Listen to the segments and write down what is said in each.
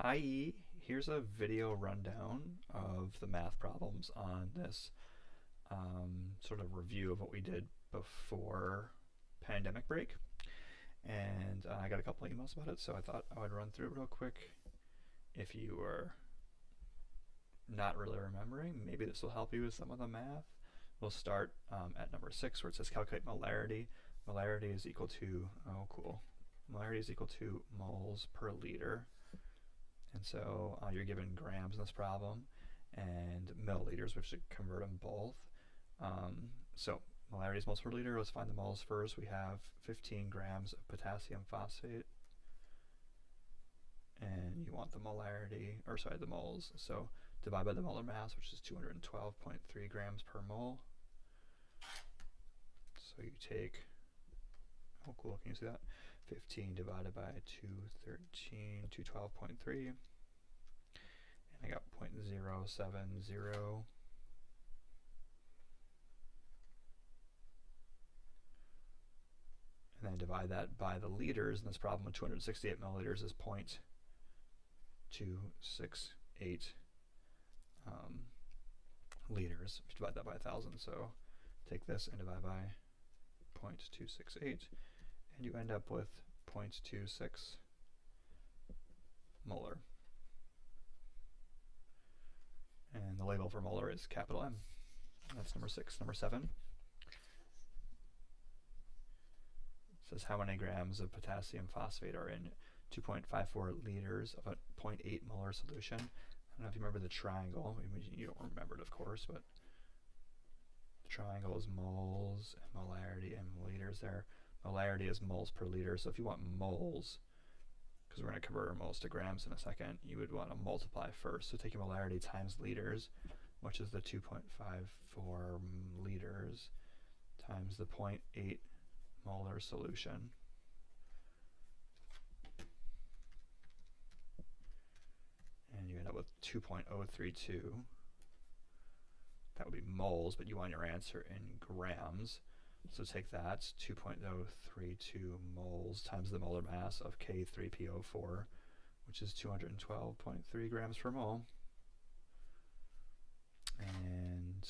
Hi, here's a video rundown of the math problems on this sort of review of what we did before pandemic break. And I got a couple emails about it, so I thought I would run through it real quick. If you were not really remembering, maybe this will help you with some of the math. We'll start at number 6 where it says calculate molarity. Molarity is equal to, oh cool, molarity is equal to moles per liter. And so you're given grams in this problem and milliliters, which should convert them both. So molarity is moles per liter. Let's find the moles first. We have 15 grams of potassium phosphate, and you want the molarity, or sorry, the moles. So divide by the molar mass, which is 212.3 grams per mole. So you take, oh cool, can you see that? 15 divided by 212.3, and I got 0.070. And then divide that by the liters, and this problem with 268 milliliters is 0.268 liters. If you divide that by 1,000, so take this and divide by 0.268, and you end up with 0.26 molar. And the label for molar is capital M. That's number 6. Number 7 says how many grams of potassium phosphate are in 2.54 liters of a 0.8 molar solution. I don't know if you remember the triangle. You don't remember it, of course, but the triangle is moles and molarity and liters there. Molarity is moles per liter, so if you want moles, because we're going to convert our moles to grams in a second, you would want to multiply first. So take your molarity times liters, which is the 2.54 liters, times the 0.8 molar solution. And you end up with 2.032. That would be moles, but you want your answer in grams. So take that, 2.032 moles times the molar mass of K3PO4, which is 212.3 grams per mole. And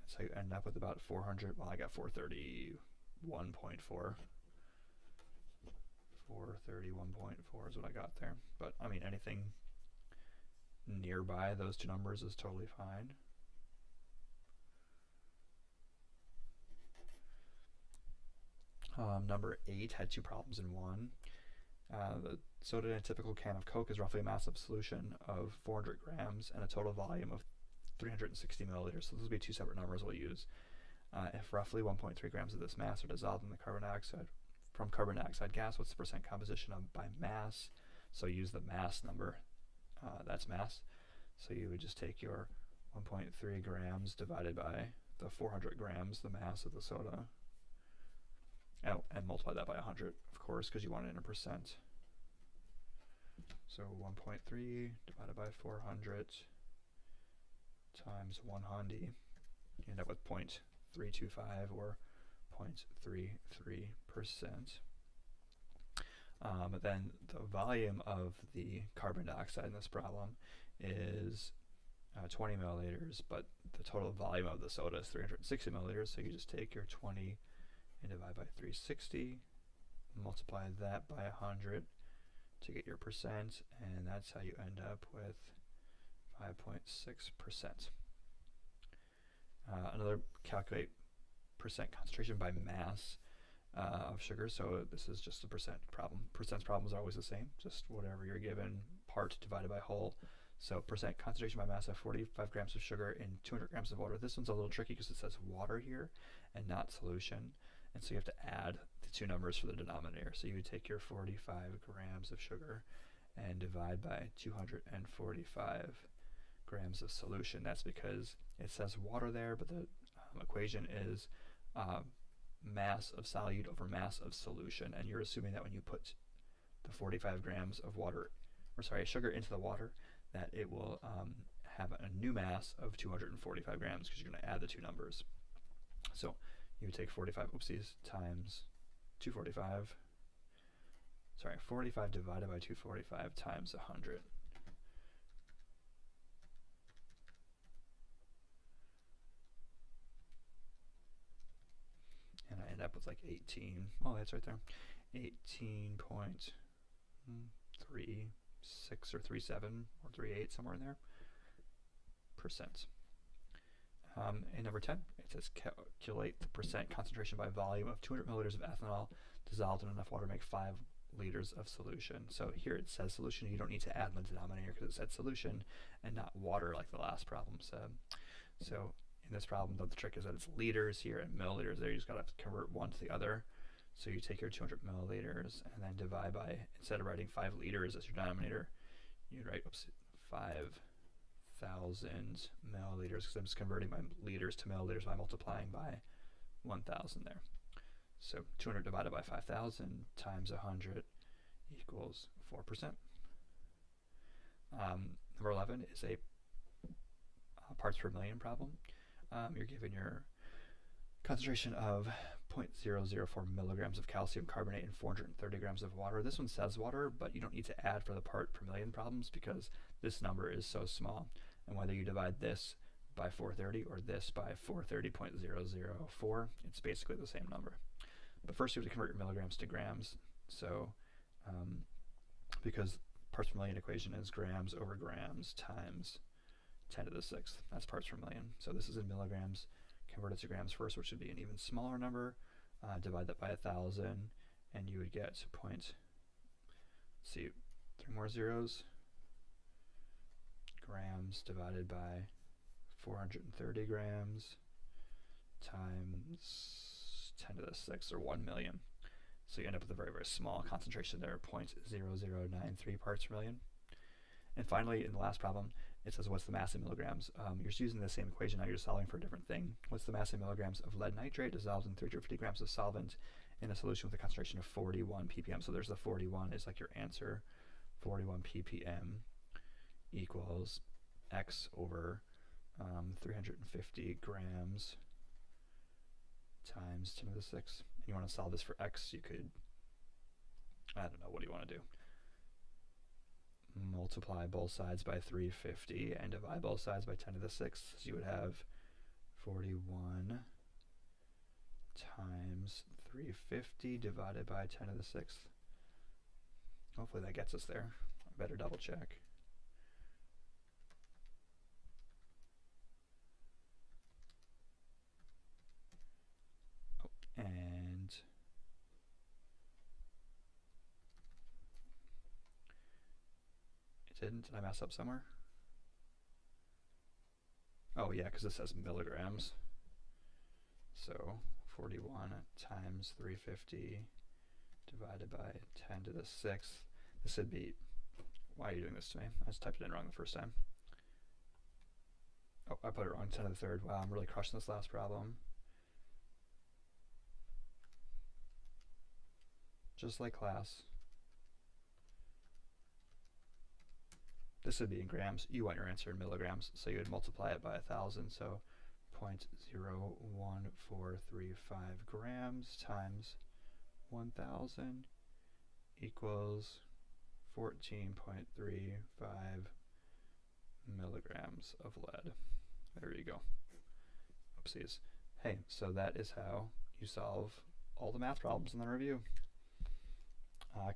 that's how you end up with about 400, well I got 431.4. 431.4 is what I got there. But I mean, anything nearby those two numbers is totally fine. Number 8 had 2 problems in one. The soda in a typical can of Coke is roughly a massive solution of 400 grams and a total volume of 360 milliliters. So those will be 2 separate numbers we'll use. If roughly 1.3 grams of this mass are dissolved in the carbon dioxide from carbon dioxide gas, what's the percent composition of by mass? So use the mass number. That's mass. So you would just take your 1.3 grams divided by the 400 grams, the mass of the soda. Oh, and multiply that by 100, of course, because you want it in a percent. So 1.3 divided by 400 times 100, you end up with 0.325 or 0.33%. Then the volume of the carbon dioxide in this problem is 20 milliliters, but the total volume of the soda is 360 milliliters, so you just take your 20 and divide by 360, multiply that by 100 to get your percent, and that's how you end up with 5.6%. Another calculate percent concentration by mass of sugar. So this is just a percent problem. Percent problems are always the same, just whatever you're given, part divided by whole. So percent concentration by mass of 45 grams of sugar in 200 grams of water. This one's a little tricky because it says water here and not solution. And so you have to add the 2 numbers for the denominator. So you would take your 45 grams of sugar and divide by 245 grams of solution. That's because it says water there, but the equation is mass of solute over mass of solution. And you're assuming that when you put the 45 grams of water, or sorry, sugar into the water, that it will have a new mass of 245 grams because you're going to add the 2 numbers. So you would take 45, oopsies, times 245, 45 divided by 245 times 100. And I end up with like 18. Oh, that's right there. 18.36 or 37 or 38, somewhere in there, percent. In number 10, it says calculate the percent concentration by volume of 200 milliliters of ethanol dissolved in enough water to make 5 liters of solution. So here it says solution. You don't need to add in the denominator because it said solution and not water like the last problem said. So in this problem, though, the trick is that it's liters here and milliliters there. You just got to convert one to the other. So you take your 200 milliliters and then divide by, instead of writing 5 liters as your denominator, you'd write 5,000 milliliters, because I'm just converting my liters to milliliters by multiplying by 1,000 there. So 200 divided by 5,000 times 100 equals 4%. Number 11 is a parts per million problem. You're given your concentration of 0.004 milligrams of calcium carbonate and 430 grams of water. This one says water, but you don't need to add for the part per million problems because this number is so small. And whether you divide this by 430 or this by 430.004, it's basically the same number. But first you have to convert your milligrams to grams. So because parts per million equation is grams over grams times 10 to the 6th. That's parts per million. So this is in milligrams. Convert it to grams first, which would be an even smaller number. Divide that by 1,000, and you would get see, 3 more zeros. Grams divided by 430 grams times 10 to the 6th, or 1 million. So you end up with a very, very small concentration there, 0.0093 parts per million. And finally, in the last problem, it says what's the mass in milligrams. You're just using the same equation, now you're just solving for a different thing. What's the mass in milligrams of lead nitrate dissolved in 350 grams of solvent in a solution with a concentration of 41 ppm? So there's the 41 is like your answer. 41 ppm equals x over 350 grams times 10 to the 6th. And you want to solve this for x, you could, I don't know, what do you want to do? Multiply both sides by 350 and divide both sides by 10 to the 6th. So you would have 41 times 350 divided by 10 to the 6th. Hopefully that gets us there. I better double check. Oh, and did I mess up somewhere? Oh yeah, because this says milligrams. So 41 times 350 divided by 10 to the 6th. This would be, why are you doing this to me? I just typed it in wrong the first time. Oh, I put it wrong, 10 to the 3rd. Wow, I'm really crushing this last problem. Just like class. This would be in grams. You want your answer in milligrams, so you would multiply it by 1,000. So 0.01435 grams times 1,000 equals 14.35 milligrams of lead. There you go. Oopsies. Hey, so that is how you solve all the math problems in the review.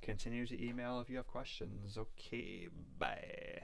Continue to email if you have questions. Okay, bye.